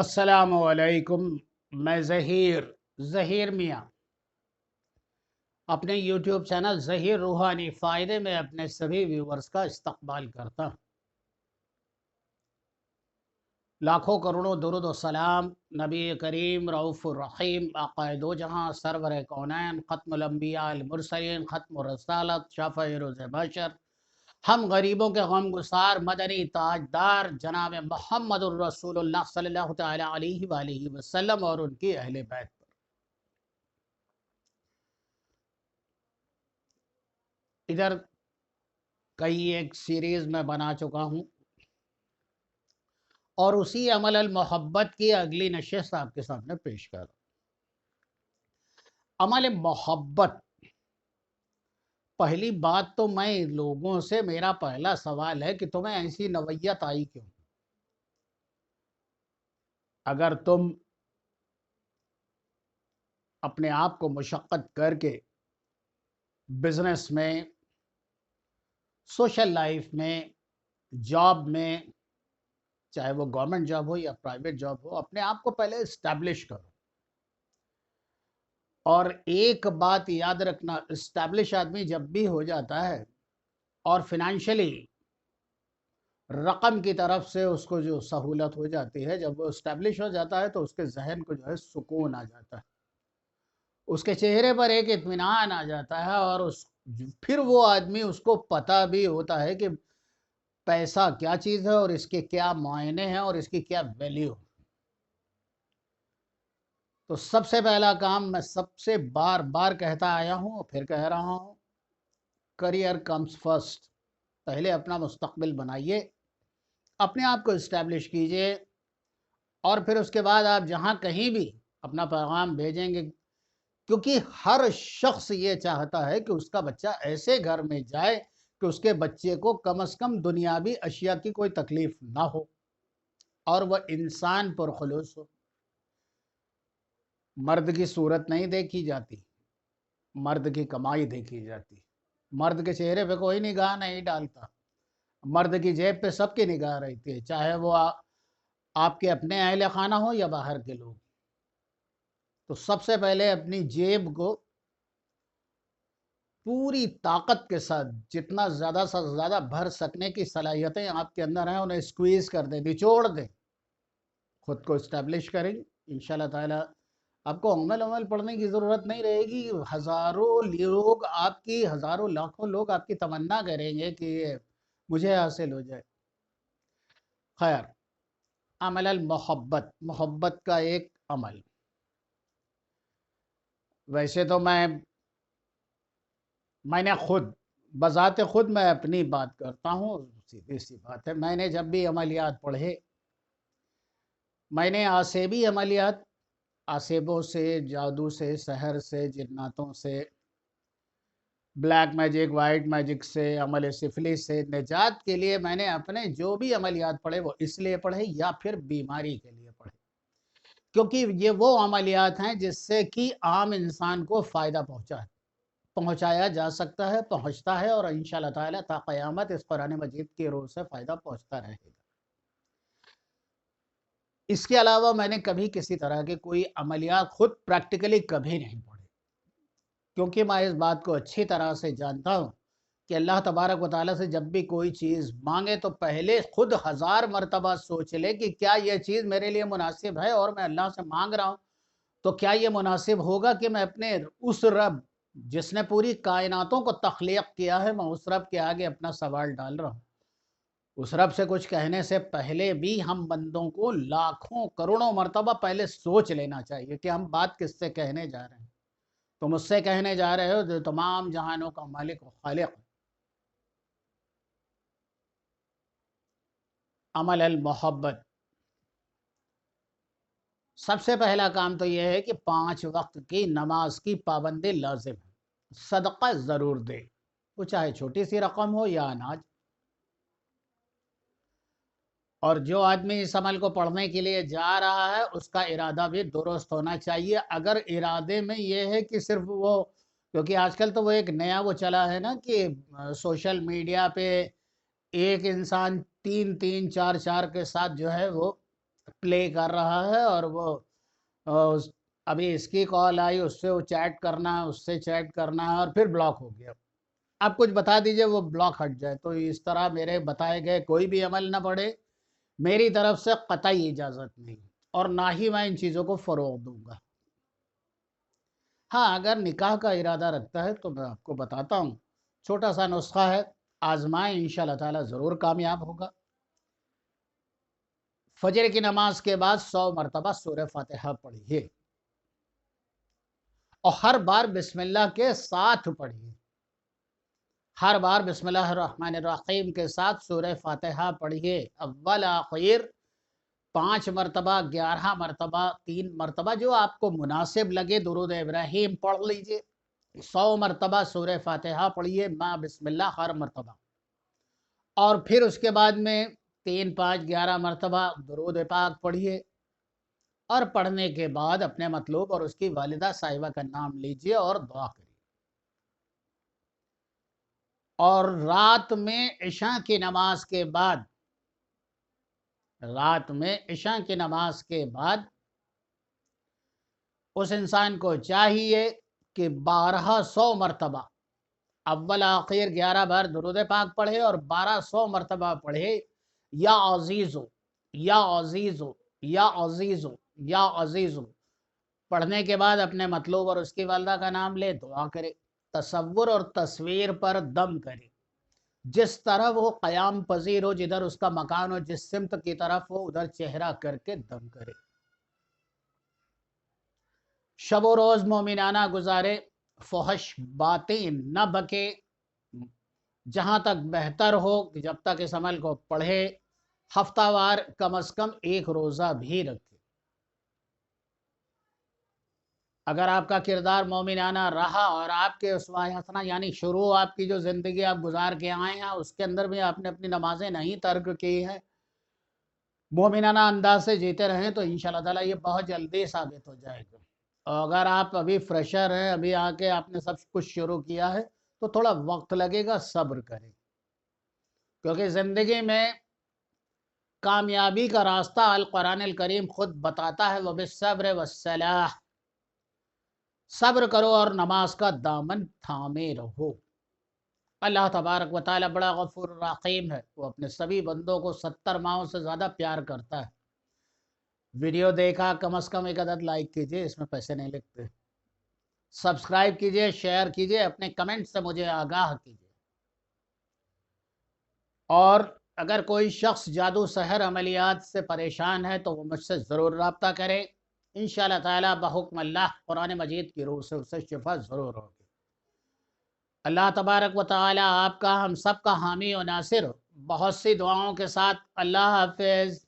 السلام علیکم۔ میں ظہیر میاں اپنے یوٹیوب چینل ظہیر روحانی فائدے میں اپنے سبھی ویورز کا استقبال کرتا ہوں۔ لاکھوں کروڑوں درود و سلام نبی کریم رؤوف الرحیم آقا دو جہاں سرور کونین ختم الانبیاء المرسلین ختم الرسالت شفیع روز بشر ہم غریبوں کے غم گسار مدنی تاجدار جناب محمد الرسول اللہ صلی اللہ تعالی علیہ وآلہ وسلم اور ان کی اہل بیت پر۔ ادھر کئی ایک سیریز میں بنا چکا ہوں اور اسی عمل المحبت کی اگلی نشست آپ کے سامنے پیش کر رہا ہوں۔ عمل محبت، پہلی بات تو میں لوگوں سے میرا پہلا سوال ہے کہ تمہیں ایسی نوعیت آئی کیوں؟ اگر تم اپنے آپ کو مشقت کر کے بزنس میں، سوشل لائف میں، جاب میں، چاہے وہ گورنمنٹ جاب ہو یا پرائیویٹ جاب ہو، اپنے آپ کو پہلے اسٹیبلش کرو۔ اور ایک بات یاد رکھنا، اسٹیبلش آدمی جب بھی ہو جاتا ہے اور فنانشلی رقم کی طرف سے اس کو جو سہولت ہو جاتی ہے، جب وہ اسٹیبلش ہو جاتا ہے تو اس کے ذہن کو جو ہے سکون آ جاتا ہے، اس کے چہرے پر ایک اطمینان آ جاتا ہے، اور پھر وہ آدمی اس کو پتہ بھی ہوتا ہے کہ پیسہ کیا چیز ہے اور اس کے کیا معنی ہیں اور اس کی کیا ویلیو۔ تو سب سے پہلا کام میں سب سے بار بار کہتا آیا ہوں اور پھر کہہ رہا ہوں، کریئر کمز فرسٹ۔ پہلے اپنا مستقبل بنائیے، اپنے آپ کو اسٹیبلش کیجئے، اور پھر اس کے بعد آپ جہاں کہیں بھی اپنا پیغام بھیجیں گے، کیونکہ ہر شخص یہ چاہتا ہے کہ اس کا بچہ ایسے گھر میں جائے کہ اس کے بچے کو کم از کم دنیاوی اشیاء کی کوئی تکلیف نہ ہو اور وہ انسان پرخلوص ہو۔ مرد کی صورت نہیں دیکھی جاتی، مرد کی کمائی دیکھی جاتی۔ مرد کے چہرے پہ کوئی نگاہ نہیں ڈالتا، مرد کی جیب پہ سب کی نگاہ رہتی ہے، چاہے وہ آپ کے اپنے اہل خانہ ہو یا باہر کے لوگ۔ تو سب سے پہلے اپنی جیب کو پوری طاقت کے ساتھ جتنا زیادہ سے زیادہ بھر سکنے کی صلاحیتیں آپ کے اندر ہیں انہیں سکویز کر دیں، نچوڑ دیں، خود کو اسٹیبلش کریں۔ انشاءاللہ تعالی آپ کو عمل پڑھنے کی ضرورت نہیں رہے گی۔ ہزاروں لوگ آپ کی، ہزاروں لاکھوں لوگ آپ کی تمنا کریں گے کہ یہ مجھے حاصل ہو جائے۔ خیر، عمل المحبت، محبت کا ایک عمل۔ ویسے تو میں نے خود بذات خود میں اپنی بات کرتا ہوں، سیدھی سی بات ہے، میں نے جب بھی عملیات پڑھے، میں نے آسیبی عملیات، آسیبوں سے، جادو سے، سحر سے، جناتوں سے، بلیک میجک، وائٹ میجک سے، عمل سفلی سے نجات کے لیے میں نے اپنے جو بھی عملیات پڑھے وہ اس لیے پڑھے یا پھر بیماری کے لیے پڑھے، کیونکہ یہ وہ عملیات ہیں جس سے کہ عام انسان کو فائدہ پہنچایا جا سکتا ہے، پہنچتا ہے، اور انشاءاللہ تعالی تا قیامت اس قرآن مجید کی روح سے فائدہ پہنچتا رہے گا۔ اس کے علاوہ میں نے کبھی کسی طرح کے کوئی عملیات خود پریکٹیکلی کبھی نہیں پڑھے، کیونکہ میں اس بات کو اچھی طرح سے جانتا ہوں کہ اللہ تبارک و تعالیٰ سے جب بھی کوئی چیز مانگے تو پہلے خود 1000 مرتبہ سوچ لے کہ کیا یہ چیز میرے لیے مناسب ہے، اور میں اللہ سے مانگ رہا ہوں تو کیا یہ مناسب ہوگا کہ میں اپنے اس رب جس نے پوری کائناتوں کو تخلیق کیا ہے، میں اس رب کے آگے اپنا سوال ڈال رہا ہوں۔ اس رب سے کچھ کہنے سے پہلے بھی ہم بندوں کو لاکھوں کروڑوں مرتبہ پہلے سوچ لینا چاہیے کہ ہم بات کس سے کہنے جا رہے ہیں۔ تم اس سے کہنے جا رہے ہو جو تمام جہانوں کا مالک و خالق۔ عمل المحبت، سب سے پہلا کام تو یہ ہے کہ 5 وقت کی نماز کی پابندی لازم ہے۔ صدقہ ضرور دے، وہ چاہے چھوٹی سی رقم ہو یا اناج۔ اور جو آدمی اس عمل کو پڑھنے کے لیے جا رہا ہے اس کا ارادہ بھی درست ہونا چاہیے۔ اگر ارادے میں یہ ہے کہ صرف وہ، کیونکہ آج کل تو وہ ایک نیا وہ چلا ہے نا کہ سوشل میڈیا پہ ایک انسان 3 3 4 4 کے ساتھ جو ہے وہ پلے کر رہا ہے اور وہ ابھی اس کی کال آئی، اس سے وہ چیٹ کرنا ہے، اس سے چیٹ کرنا ہے اور پھر بلاک ہو گیا. آپ کچھ بتا دیجئے وہ بلاک ہٹ جائے. تو اس طرح میرے بتائے گئے کوئی بھی عمل نہ پڑے، میری طرف سے قطعی اجازت نہیں، اور نہ ہی میں ان چیزوں کو فروغ دوں گا. ہاں اگر نکاح کا ارادہ رکھتا ہے تو میں آپ کو بتاتا ہوں، چھوٹا سا نسخہ ہے، آزمائیں، انشاءاللہ تعالی ضرور کامیاب ہوگا. فجر کی نماز کے بعد 100 مرتبہ سورہ فاتحہ پڑھیے، اور ہر بار بسم اللہ کے ساتھ پڑھیے. ہر بار بسم اللہ الرحمن الرحیم کے ساتھ سورہ فاتحہ پڑھیے، اول آخر 5 مرتبہ، 11 مرتبہ، 3 مرتبہ، جو آپ کو مناسب لگے. درود ابراہیم پڑھ لیجئے. 100 مرتبہ سورہ فاتحہ پڑھیے ما بسم اللہ ہر مرتبہ، اور پھر اس کے بعد میں 3، 5، 11 مرتبہ درود پاک پڑھیے. اور پڑھنے کے بعد اپنے مطلوب اور اس کی والدہ صاحبہ کا نام لیجئے اور دعا کریے. اور رات میں عشاء کی نماز کے بعد، اس انسان کو چاہیے کہ 1200 مرتبہ اول آخر 11 بار درود پاک پڑھے اور 1200 مرتبہ پڑھے یا عزیزو یا عزیزو یا عزیزو یا عزیزو. پڑھنے کے بعد اپنے مطلوب اور اس کی والدہ کا نام لے، دعا کرے، تصور اور تصویر پر دم کرے. جس طرح وہ قیام پذیر ہو، جدھر اس کا مکان ہو، جس سمت کی طرف ہو، ادھر چہرہ کر کے دم کرے. شب و روز مومنانہ گزارے، فحش باتیں نہ بکے، جہاں تک بہتر ہو جب تک اس عمل کو پڑھے. ہفتہ وار کم از کم 1 روزہ بھی رکھے. اگر آپ کا کردار مومنانہ رہا اور آپ کے اسوہ حسنہ یعنی شروع آپ کی جو زندگی آپ گزار کے آئے ہیں اس کے اندر بھی آپ نے اپنی نمازیں نہیں ترک کی ہیں، مومنانہ انداز سے جیتے رہیں، تو انشاءاللہ تعالیٰ یہ بہت جلدی ثابت ہو جائے گا. اور اگر آپ ابھی فریشر ہیں، ابھی آ کے آپ نے سب کچھ شروع کیا ہے، تو تھوڑا وقت لگے گا، صبر کریں. کیونکہ زندگی میں کامیابی کا راستہ القرآن الکریم خود بتاتا ہے، وَبِالصَّبْرِ وَالصَّلَاةِ، صبر کرو اور نماز کا دامن تھامے رہو. اللہ تبارک و تعالی بڑا غفور رحیم ہے، وہ اپنے سبھی بندوں کو 70 ماہوں سے زیادہ پیار کرتا ہے. ویڈیو دیکھا کم از کم ایک عدد لائک کیجئے، اس میں پیسے نہیں لگتے. سبسکرائب کیجئے، شیئر کیجئے، اپنے کمنٹ سے مجھے آگاہ کیجئے. اور اگر کوئی شخص جادو سحر عملیات سے پریشان ہے تو وہ مجھ سے ضرور رابطہ کرے. انشاءاللہ تعالی بحکم اللہ قرآن مجید کی روح سے اسے شفا ضرور ہوگی. اللہ تبارک و تعالی آپ کا، ہم سب کا حامی و ناصر. بہت سی دعاؤں کے ساتھ اللہ حافظ.